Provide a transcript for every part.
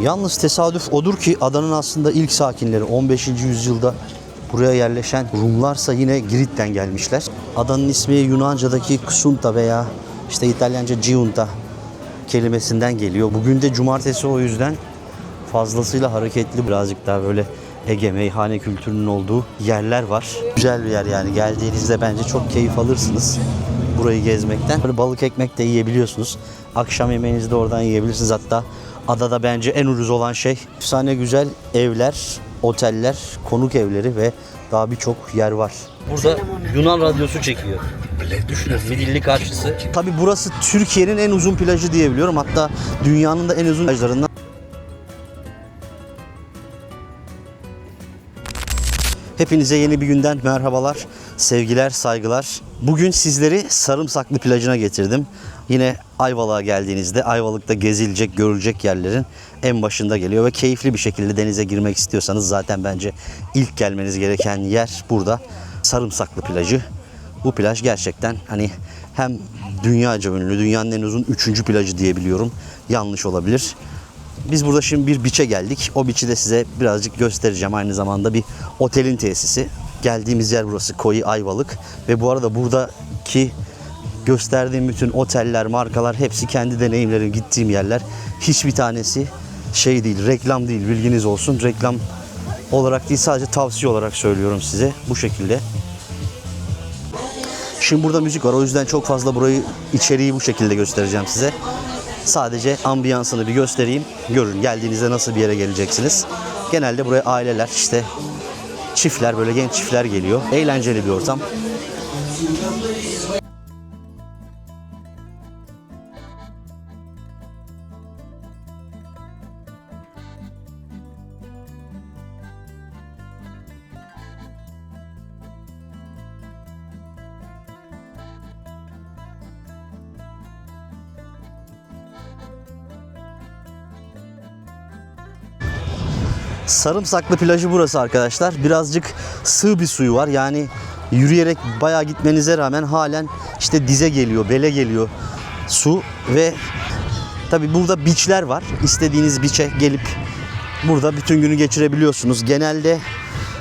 Yalnız tesadüf odur ki adanın aslında ilk sakinleri 15. yüzyılda buraya yerleşen Rumlarsa yine Girit'ten gelmişler. Adanın ismi Yunanca'daki Ksunta veya işte İtalyanca Giunta kelimesinden geliyor. Bugün de cumartesi, o yüzden fazlasıyla hareketli, birazcık daha böyle Ege meyhane kültürünün olduğu yerler var. Güzel bir yer yani, geldiğinizde bence çok keyif alırsınız burayı gezmekten. Böyle balık ekmek de yiyebiliyorsunuz. Akşam yemeğinizi de oradan yiyebilirsiniz. Hatta adada bence en ucuz olan şey efsane güzel evler, oteller, konuk evleri ve daha birçok yer var. Burada Yunan radyosu çekiyor. Düşünün, Midilli karşısı. Tabii burası Türkiye'nin en uzun plajı diyebiliyorum. Hatta dünyanın da en uzun plajlarından. Hepinize yeni bir günden merhabalar, sevgiler, saygılar. Bugün sizleri Sarımsaklı plajına getirdim. Yine Ayvalık'a geldiğinizde Ayvalık'ta gezilecek, görülecek yerlerin en başında geliyor ve keyifli bir şekilde denize girmek istiyorsanız zaten bence ilk gelmeniz gereken yer burada. Sarımsaklı plajı. Bu plaj gerçekten hani hem dünyaca ünlü, dünyanın en uzun 3. plajı diyebiliyorum. Yanlış olabilir. Biz burada şimdi bir beach'e geldik. O beach'i de size birazcık göstereceğim. Aynı zamanda bir otelin tesisi. Geldiğimiz yer burası Koyi Ayvalık. Ve bu arada buradaki gösterdiğim bütün oteller, markalar hepsi kendi deneyimlerim, gittiğim yerler. Hiçbir tanesi şey değil, reklam değil, bilginiz olsun. Reklam olarak değil, sadece tavsiye olarak söylüyorum size bu şekilde. Şimdi burada müzik var, o yüzden çok fazla burayı, içeriği bu şekilde göstereceğim size. Sadece ambiyansını bir göstereyim. Görün geldiğinizde nasıl bir yere geleceksiniz. Genelde buraya aileler, işte çiftler, böyle genç çiftler geliyor. Eğlenceli bir ortam. Sarımsaklı plajı burası arkadaşlar. Birazcık sığ bir suyu var. Yani yürüyerek bayağı gitmenize rağmen halen işte dize geliyor, bele geliyor su ve tabi burada beachler var. İstediğiniz beach'e gelip burada bütün günü geçirebiliyorsunuz. Genelde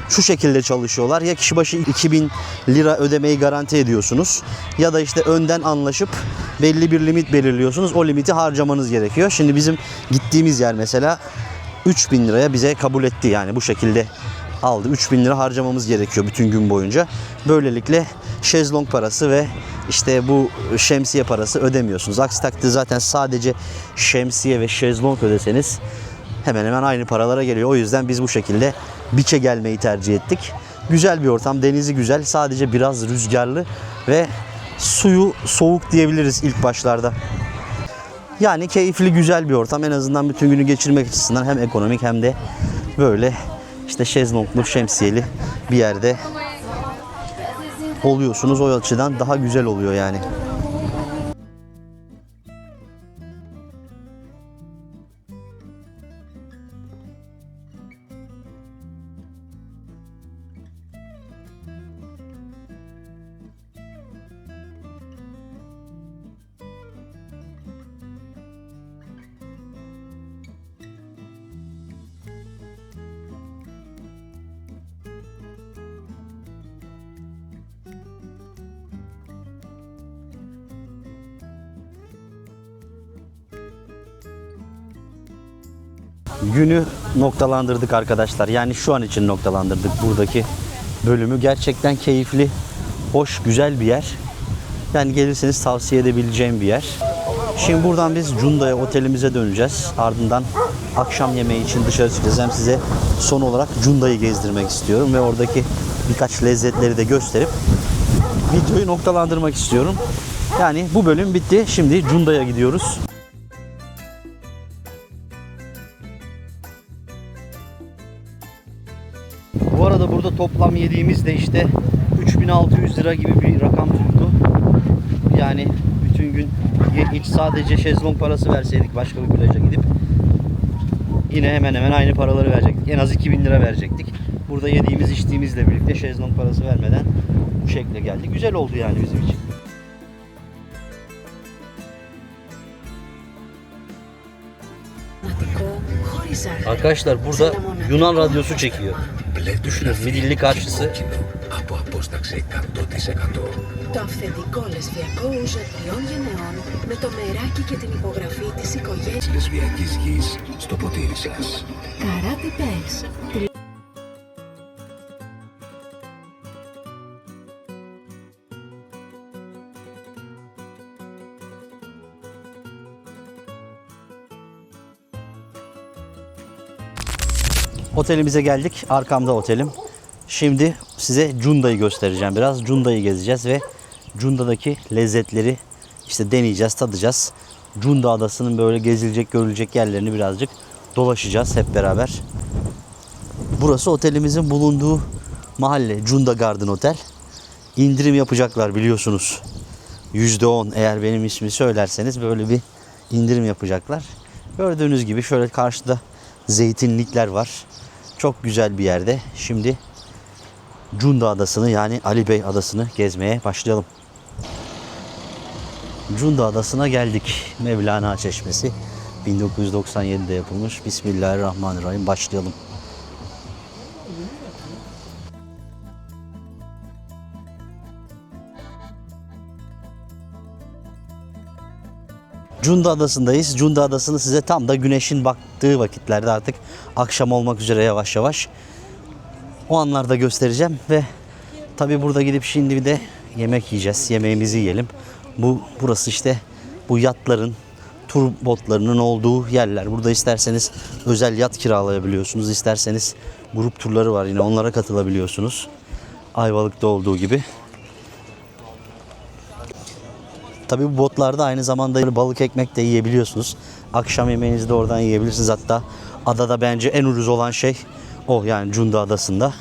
şu şekilde çalışıyorlar. Ya kişi başı 2000 lira ödemeyi garanti ediyorsunuz ya da işte önden anlaşıp belli bir limit belirliyorsunuz. O limiti harcamanız gerekiyor. Şimdi bizim gittiğimiz yer mesela 3000 liraya bize kabul etti, yani bu şekilde aldı. 3000 lira harcamamız gerekiyor bütün gün boyunca. Böylelikle şezlong parası ve işte bu şemsiye parası ödemiyorsunuz. Aksi takdirde zaten sadece şemsiye ve şezlong ödeseniz hemen hemen aynı paralara geliyor. O yüzden biz bu şekilde beach'e gelmeyi tercih ettik. Güzel bir ortam, denizi güzel, sadece biraz rüzgarlı ve suyu soğuk diyebiliriz ilk başlarda. Yani keyifli, güzel bir ortam. En azından bütün günü geçirmek açısından hem ekonomik hem de böyle işte şezlonglu, şemsiyeli bir yerde oluyorsunuz. O açıdan daha güzel oluyor yani. Günü noktalandırdık arkadaşlar. Yani şu an için noktalandırdık buradaki bölümü. Gerçekten keyifli, hoş, güzel bir yer. Yani gelirseniz tavsiye edebileceğim bir yer. Şimdi buradan biz Cunda'ya, otelimize döneceğiz. Ardından akşam yemeği için dışarı çıkacağız. Hem size son olarak Cunda'yı gezdirmek istiyorum ve oradaki birkaç lezzetleri de gösterip videoyu noktalandırmak istiyorum. Yani bu bölüm bitti. Şimdi Cunda'ya gidiyoruz. Bu arada burada toplam yediğimiz de işte 3600 lira gibi bir rakam tuttu. Yani bütün gün hiç sadece şezlong parası verseydik başka bir plaja gidip yine hemen hemen aynı paraları verecektik. En az 2000 lira verecektik. Burada yediğimiz içtiğimizle birlikte şezlong parası vermeden bu şekilde geldi. Güzel oldu yani bizim için. Matiko Arkadaşlar burada Yunan radyosu çekiyor. Düşünün midilli karşısı. Το αυθεντικό λεσβιακό ούζο 3 γενεών με το μεράκι και την υπογραφή της οικογένειας Λεσβιακής γης στο ποτήρι σας. Καράτι Πέρς. Otelimize geldik. Arkamda otelim. Şimdi size Cunda'yı göstereceğim biraz. Cunda'yı gezeceğiz ve Cunda'daki lezzetleri işte deneyeceğiz, tadacağız. Cunda Adası'nın böyle gezilecek, görülecek yerlerini birazcık dolaşacağız hep beraber. Burası otelimizin bulunduğu mahalle. Cunda Garden Otel. İndirim yapacaklar biliyorsunuz. %10 eğer benim ismi söylerseniz böyle bir indirim yapacaklar. Gördüğünüz gibi şöyle karşıda zeytinlikler var. Çok güzel bir yerde. Şimdi Cunda Adası'nı yani Ali Bey Adası'nı gezmeye başlayalım. Cunda Adası'na geldik. Mevlana Çeşmesi 1997'de yapılmış. Bismillahirrahmanirrahim. Başlayalım. Cunda Adası'ndayız. Cunda Adası'nı size tam da güneşin baktığı vakitlerde artık akşam olmak üzere yavaş yavaş o anlarda göstereceğim ve tabi burada gidip şimdi bir de yemek yiyeceğiz. Yemeğimizi yiyelim. Burası işte bu yatların, tur botlarının olduğu yerler. Burada isterseniz özel yat kiralayabiliyorsunuz. İsterseniz grup turları var yine onlara katılabiliyorsunuz. Ayvalık'ta olduğu gibi. Tabii bu botlarda aynı zamanda balık ekmek de yiyebiliyorsunuz. Akşam yemeğinizi de oradan yiyebilirsiniz. Hatta adada bence en ucuz olan şey o yani Cunda Adası'nda.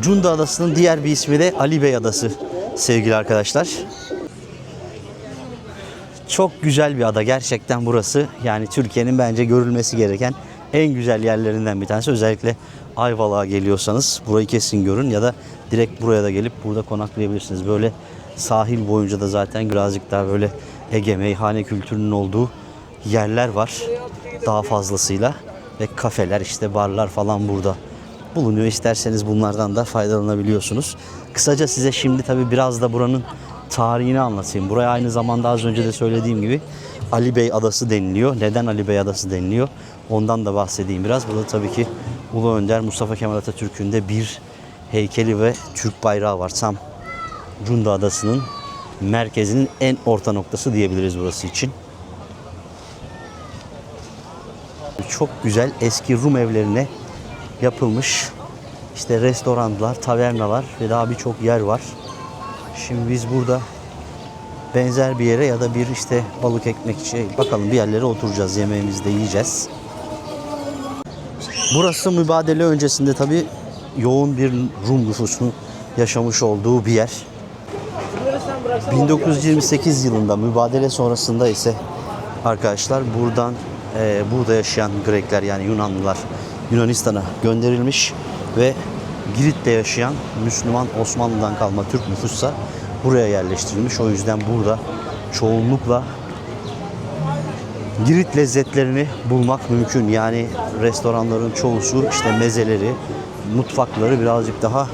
Cunda Adası'nın diğer bir ismi de Ali Bey Adası sevgili arkadaşlar. Çok güzel bir ada gerçekten burası. Yani Türkiye'nin bence görülmesi gereken en güzel yerlerinden bir tanesi. Özellikle Ayvalık'a geliyorsanız burayı kesin görün ya da direkt buraya da gelip burada konaklayabilirsiniz. Böyle sahil boyunca da zaten birazcık daha böyle Ege meyhane kültürünün olduğu yerler var. Daha fazlasıyla ve kafeler işte barlar falan burada bulunuyor. İsterseniz bunlardan da faydalanabiliyorsunuz. Kısaca size şimdi tabii biraz da buranın tarihini anlatayım. Buraya aynı zamanda az önce de söylediğim gibi Ali Bey Adası deniliyor. Neden Ali Bey Adası deniliyor? Ondan da bahsedeyim biraz. Burada tabii ki Ulu Önder Mustafa Kemal Atatürk'ün de bir heykeli ve Türk bayrağı var. Tam Cunda Adası'nın merkezinin en orta noktası diyebiliriz burası için. Çok güzel eski Rum evlerine yapılmış işte restoranlar, tavernalar ve daha birçok yer var. Şimdi biz burada benzer bir yere ya da bir işte balık ekmekçi bakalım bir yerlere oturacağız. Yemeğimizi de yiyeceğiz. Burası mübadele öncesinde tabii yoğun bir Rum nüfusunun yaşamış olduğu bir yer. 1928 yılında mübadele sonrasında ise arkadaşlar burada yaşayan Grekler yani Yunanlılar Yunanistan'a gönderilmiş ve Girit'te yaşayan Müslüman Osmanlı'dan kalma Türk nüfussa buraya yerleştirilmiş. O yüzden burada çoğunlukla Girit lezzetlerini bulmak mümkün. Yani restoranların çoğusu işte mezeleri, mutfakları birazcık daha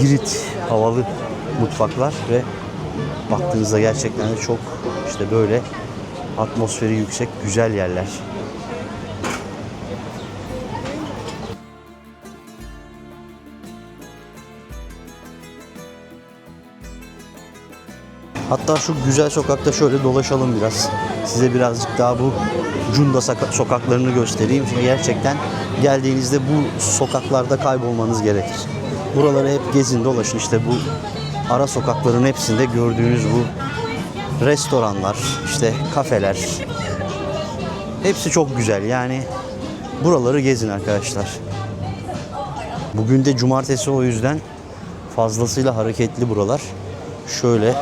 Girit havalı mutfaklar ve baktığınızda gerçekten de çok işte böyle atmosferi yüksek güzel yerler. Hatta şu güzel sokakta şöyle dolaşalım biraz. Size birazcık daha bu Cunda sokaklarını göstereyim. Çünkü gerçekten geldiğinizde bu sokaklarda kaybolmanız gerekir. Buraları hep gezin dolaşın. İşte bu ara sokakların hepsinde gördüğünüz bu restoranlar, işte kafeler. Hepsi çok güzel. Yani buraları gezin arkadaşlar. Bugün de cumartesi o yüzden fazlasıyla hareketli buralar. Şöyle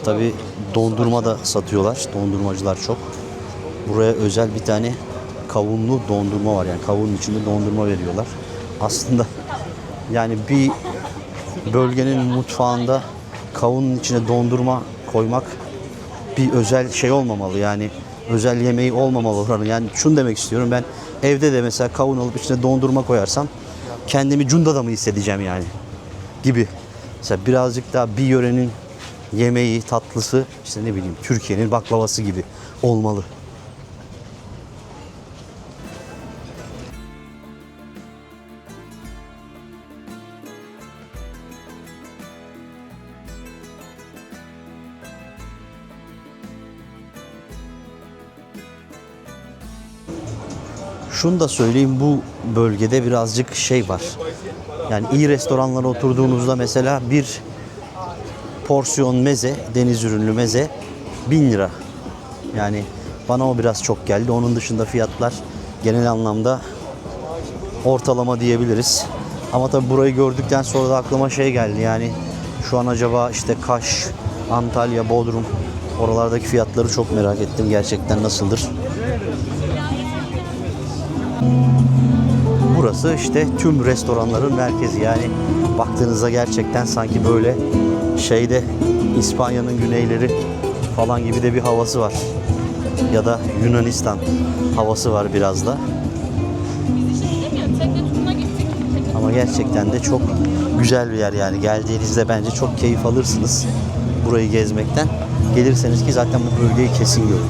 tabi dondurma da satıyorlar. Dondurmacılar çok. Buraya özel bir tane kavunlu dondurma var. Yani kavunun içinde dondurma veriyorlar. Aslında yani bir bölgenin mutfağında kavunun içine dondurma koymak bir özel şey olmamalı. Yani özel yemeği olmamalı oranın. Yani şunu demek istiyorum, ben evde de mesela kavun alıp içine dondurma koyarsam kendimi Cunda'da mı hissedeceğim yani gibi. Mesela birazcık daha bir yörenin yemeği, tatlısı işte ne bileyim Türkiye'nin baklavası gibi olmalı. Şunu da söyleyeyim, bu bölgede birazcık şey var. Yani iyi restoranlara oturduğunuzda mesela bir porsiyon meze, deniz ürünlü meze 1000 lira. Yani bana o biraz çok geldi. Onun dışında fiyatlar genel anlamda ortalama diyebiliriz. Ama tabii burayı gördükten sonra da aklıma şey geldi. Yani şu an acaba işte Kaş, Antalya, Bodrum oralardaki fiyatları çok merak ettim. Gerçekten nasıldır? Burası işte tüm restoranların merkezi. Yani baktığınızda gerçekten sanki böyle şeyde İspanya'nın güneyleri falan gibi de bir havası var. Ya da Yunanistan havası var biraz da. Ama gerçekten de çok güzel bir yer yani. Geldiğinizde bence çok keyif alırsınız burayı gezmekten. Gelirseniz ki zaten bu bölgeyi kesin görün.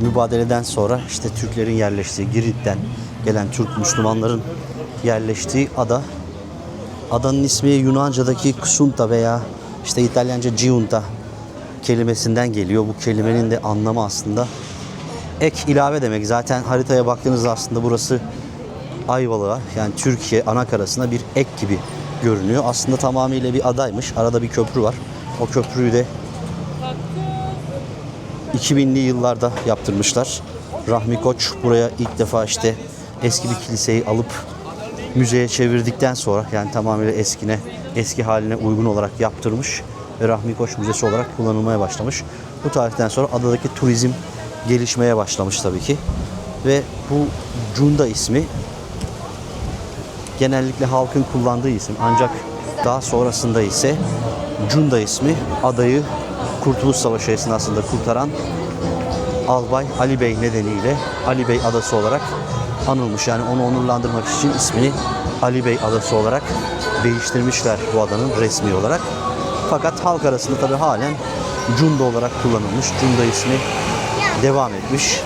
Mübadeleden sonra işte Türklerin yerleştiği, Girit'ten gelen Türk Müslümanların yerleştiği ada. Adanın ismi Yunanca'daki Ksunta veya işte İtalyanca Giunta kelimesinden geliyor. Bu kelimenin de anlamı aslında ek, ilave demek. Zaten haritaya baktığınızda aslında burası Ayvalık'a, yani Türkiye anakarasına bir ek gibi görünüyor. Aslında tamamıyla bir adaymış. Arada bir köprü var. O köprüyü de 2000'li yıllarda yaptırmışlar. Rahmi Koç buraya ilk defa işte eski bir kiliseyi alıp müzeye çevirdikten sonra, yani tamamıyla eski haline uygun olarak yaptırmış ve Rahmi Koç Müzesi olarak kullanılmaya başlamış. Bu tarihten sonra adadaki turizm gelişmeye başlamış tabii ki. Ve bu Cunda ismi genellikle halkın kullandığı isim, ancak daha sonrasında ise Cunda ismi adayı Kurtuluş Savaşı esnasında kurtaran Albay Ali Bey nedeniyle Ali Bey Adası olarak anılmış. Yani onu onurlandırmak için ismini Ali Bey Adası olarak değiştirmişler bu adanın resmi olarak. Fakat halk arasında tabii halen Cunda olarak kullanılmış. Cunda ismi devam etmiş.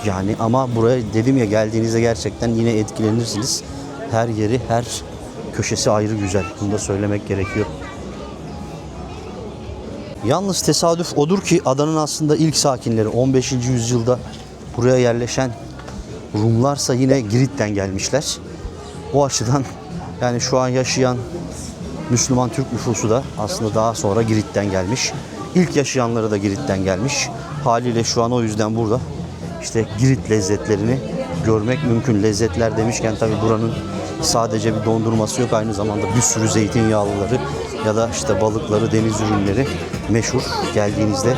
Yani ama buraya dedim ya, geldiğinizde gerçekten yine etkilenirsiniz. Her yeri, her köşesi ayrı güzel. Bunu da söylemek gerekiyor. Yalnız tesadüf odur ki adanın aslında ilk sakinleri 15. yüzyılda buraya yerleşen Rumlarsa yine Girit'ten gelmişler. O açıdan yani şu an yaşayan Müslüman Türk nüfusu da aslında daha sonra Girit'ten gelmiş. İlk yaşayanları da Girit'ten gelmiş. Haliyle şu an o yüzden burada İşte Girit lezzetlerini görmek mümkün. Lezzetler demişken tabii buranın sadece bir dondurması yok. Aynı zamanda bir sürü zeytinyağlıları ya da işte balıkları, deniz ürünleri meşhur. Geldiğinizde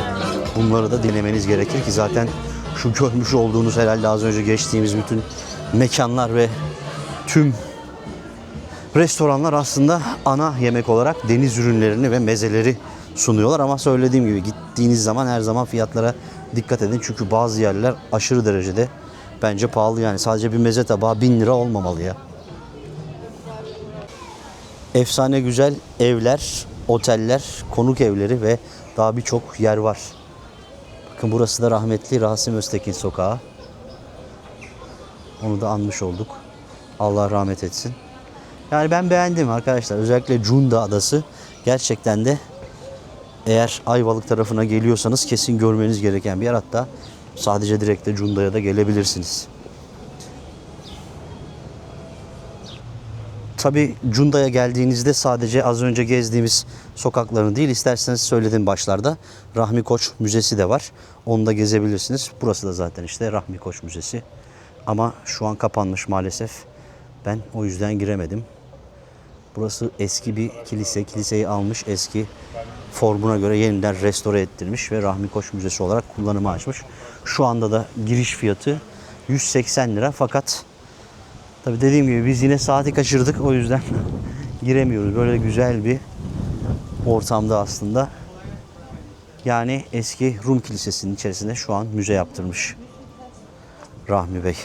bunları da denemeniz gerekir ki zaten şu görmüş olduğunuz herhalde az önce geçtiğimiz bütün mekanlar ve tüm restoranlar aslında ana yemek olarak deniz ürünlerini ve mezeleri sunuyorlar. Ama söylediğim gibi gittiğiniz zaman her zaman fiyatlara dikkat edin. Çünkü bazı yerler aşırı derecede bence pahalı. Yani sadece bir meze tabağı 1000 lira olmamalı ya. Efsane güzel evler, oteller, konuk evleri ve daha birçok yer var. Bakın burası da rahmetli Rasim Öztekin sokağı. Onu da anmış olduk. Allah rahmet etsin. Yani ben beğendim arkadaşlar. Özellikle Cunda Adası gerçekten de eğer Ayvalık tarafına geliyorsanız kesin görmeniz gereken bir yer. Hatta sadece direkt de Cunda'ya da gelebilirsiniz. Tabii Cunda'ya geldiğinizde sadece az önce gezdiğimiz sokaklarını değil, isterseniz söyledim başlarda, Rahmi Koç Müzesi de var. Onu da gezebilirsiniz. Burası da zaten işte Rahmi Koç Müzesi. Ama şu an kapanmış maalesef. Ben o yüzden giremedim. Burası eski bir kilise. Kiliseyi almış, eski formuna göre yeniden restore ettirmiş ve Rahmi Koç Müzesi olarak kullanıma açmış. Şu anda da giriş fiyatı 180 lira, fakat tabii dediğim gibi biz yine saati kaçırdık, o yüzden giremiyoruz. Böyle güzel bir ortamda aslında. Yani eski Rum Kilisesi'nin içerisinde şu an müze yaptırmış Rahmi Bey.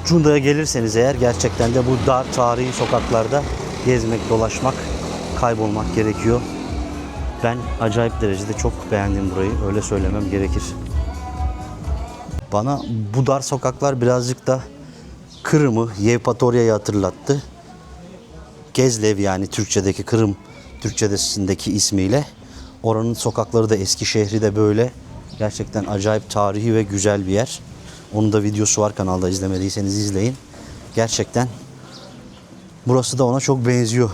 Cunda'ya gelirseniz eğer gerçekten de bu dar tarihi sokaklarda gezmek, dolaşmak, kaybolmak gerekiyor. Ben acayip derecede çok beğendim burayı. Öyle söylemem gerekir. Bana bu dar sokaklar birazcık da Kırım'ı, Yevpatorya'yı hatırlattı. Gezlev, yani Türkçedeki Kırım, Türkçesindeki ismiyle. Oranın sokakları da, eski şehri de böyle. Gerçekten acayip tarihi ve güzel bir yer. Onun da videosu var kanalda, izlemediyseniz izleyin. Gerçekten burası da ona çok benziyor.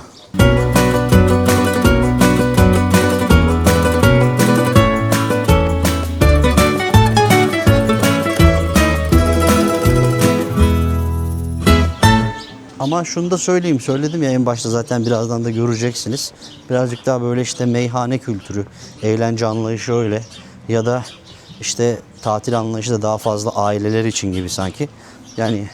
Ama şunu da söyleyeyim, söyledim ya en başta, zaten birazdan da göreceksiniz. Birazcık daha böyle işte meyhane kültürü, eğlence anlayışı öyle. Ya da işte tatil anlayışı da daha fazla aileler için gibi sanki. Yani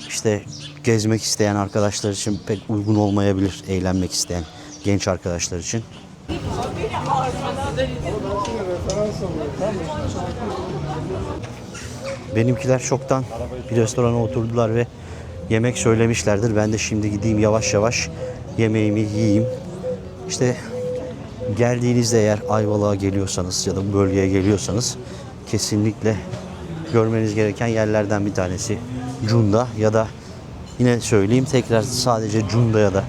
işte gezmek isteyen arkadaşlar için pek uygun olmayabilir, eğlenmek isteyen genç arkadaşlar için. Benimkiler çoktan bir restorana oturdular ve yemek söylemişlerdir. Ben de şimdi gideyim yavaş yavaş yemeğimi yiyeyim. İşte geldiğinizde eğer Ayvalık'a geliyorsanız ya da bu bölgeye geliyorsanız kesinlikle görmeniz gereken yerlerden bir tanesi Cunda, ya da yine söyleyeyim tekrar, sadece Cunda'ya da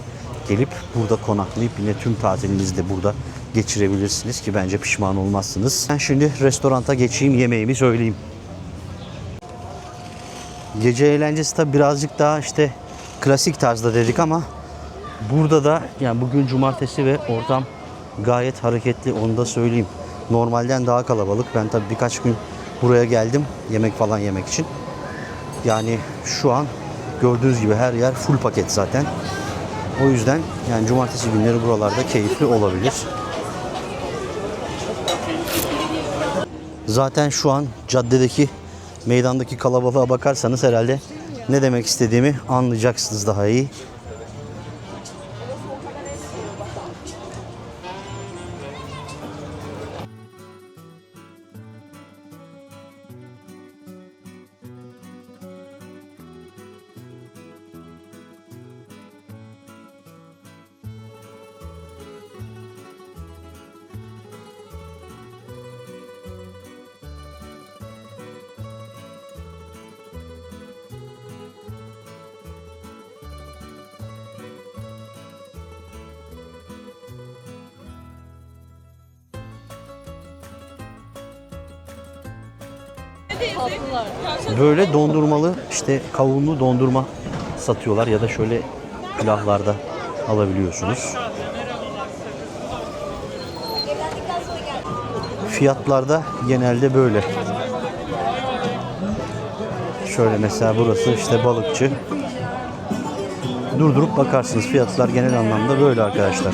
gelip burada konaklayıp yine tüm tatilinizi de burada geçirebilirsiniz ki bence pişman olmazsınız. Ben şimdi restoranta geçeyim, yemeğimi söyleyeyim. Gece eğlencesi tabi birazcık daha işte klasik tarzda dedik ama burada da, yani bugün cumartesi ve ortam gayet hareketli, onu da söyleyeyim. Normalden daha kalabalık. Ben tabi birkaç gün buraya geldim yemek falan yemek için. Yani şu an gördüğünüz gibi her yer full paket zaten. O yüzden yani cumartesi günleri buralarda keyifli olabilir. Zaten şu an caddedeki, meydandaki kalabalığa bakarsanız herhalde ne demek istediğimi anlayacaksınız daha iyi. Böyle dondurmalı, işte kavunlu dondurma satıyorlar ya da şöyle külahlarda alabiliyorsunuz. Fiyatlar da genelde böyle. Şöyle mesela burası işte balıkçı. Durdurup bakarsınız, fiyatlar genel anlamda böyle arkadaşlar.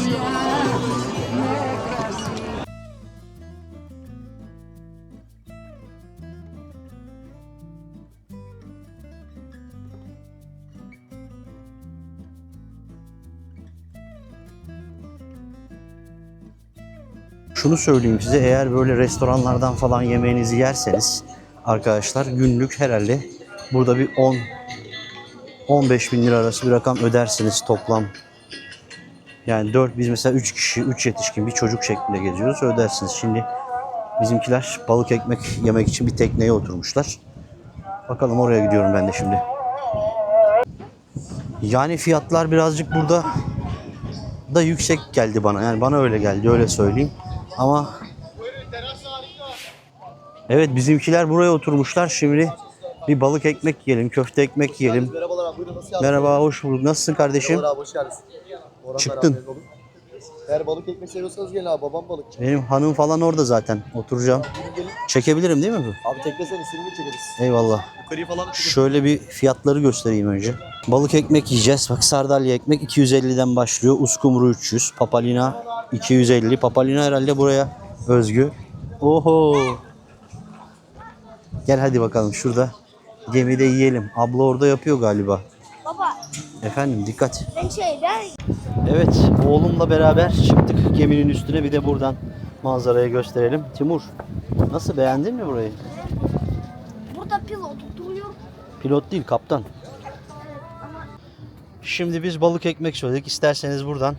Şunu söyleyeyim size, eğer böyle restoranlardan falan yemeğinizi yerseniz arkadaşlar günlük herhalde burada bir 10-15 bin lira arası bir rakam ödersiniz toplam. Yani biz mesela 3 kişi, 3 yetişkin bir çocuk şeklinde geziyoruz, ödersiniz. Şimdi bizimkiler balık ekmek yemek için bir tekneye oturmuşlar. Bakalım, oraya gidiyorum ben de şimdi. Yani fiyatlar birazcık burada da yüksek geldi bana. Yani bana öyle geldi, öyle söyleyeyim. Ama evet, bizimkiler buraya oturmuşlar. Şimdi bir balık ekmek yiyelim, köfte ekmek yiyelim. Merhabalar abi, buyurun, nasıl yaptın? Merhaba, hoş bulduk. Nasılsın kardeşim? Merhabalar abi, hoş geldiniz. Orhan Çıktın. beraber olun. Eğer balık ekmek seviyorsanız gelin abi, babam balıkçı. Benim hanım falan orada zaten. Oturacağım. Buyurun gelin. Çekebilirim değil mi bu? Abi teklesene, istediğini çekeriz. Eyvallah. Yukarıyı falan çekeriz. Şöyle bir fiyatları göstereyim önce. Balık ekmek yiyeceğiz. Bak, sardalya ekmek 250'den başlıyor. Uskumru 300. Papalina 250. Papalina herhalde buraya özgü. Oho. Gel hadi bakalım, şurada gemide yiyelim. Abla orada yapıyor galiba. Baba, Efendim, dikkat. ben Evet, oğlumla beraber çıktık geminin üstüne. Bir de buradan manzarayı gösterelim. Timur, nasıl, beğendin mi burayı? burada pilot oturuyor. Pilot değil, kaptan. Şimdi biz balık ekmek söyledik. İsterseniz buradan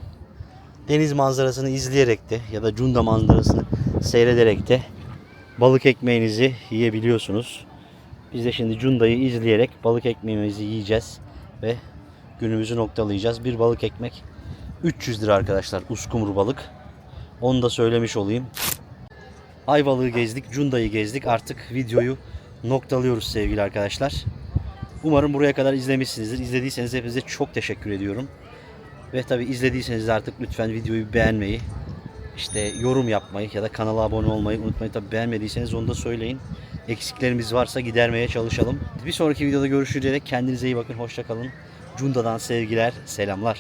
deniz manzarasını izleyerek de ya da Cunda manzarasını seyrederek de balık ekmeğinizi yiyebiliyorsunuz. Biz de şimdi Cunda'yı izleyerek balık ekmeğimizi yiyeceğiz ve günümüzü noktalayacağız. Bir balık ekmek 300 lira arkadaşlar, uskumru balık. Onu da söylemiş olayım. Ayvalık'ı gezdik, Cunda'yı gezdik. Artık videoyu noktalıyoruz sevgili arkadaşlar. Umarım buraya kadar izlemişsinizdir. İzlediyseniz hepinize çok teşekkür ediyorum. Ve tabi izlediyseniz de artık lütfen videoyu beğenmeyi, işte yorum yapmayı ya da kanala abone olmayı unutmayın. Tabi beğenmediyseniz onu da söyleyin. Eksiklerimiz varsa gidermeye çalışalım. Bir sonraki videoda görüşürüz. Kendinize iyi bakın. Hoşça kalın. Cunda'dan sevgiler, selamlar.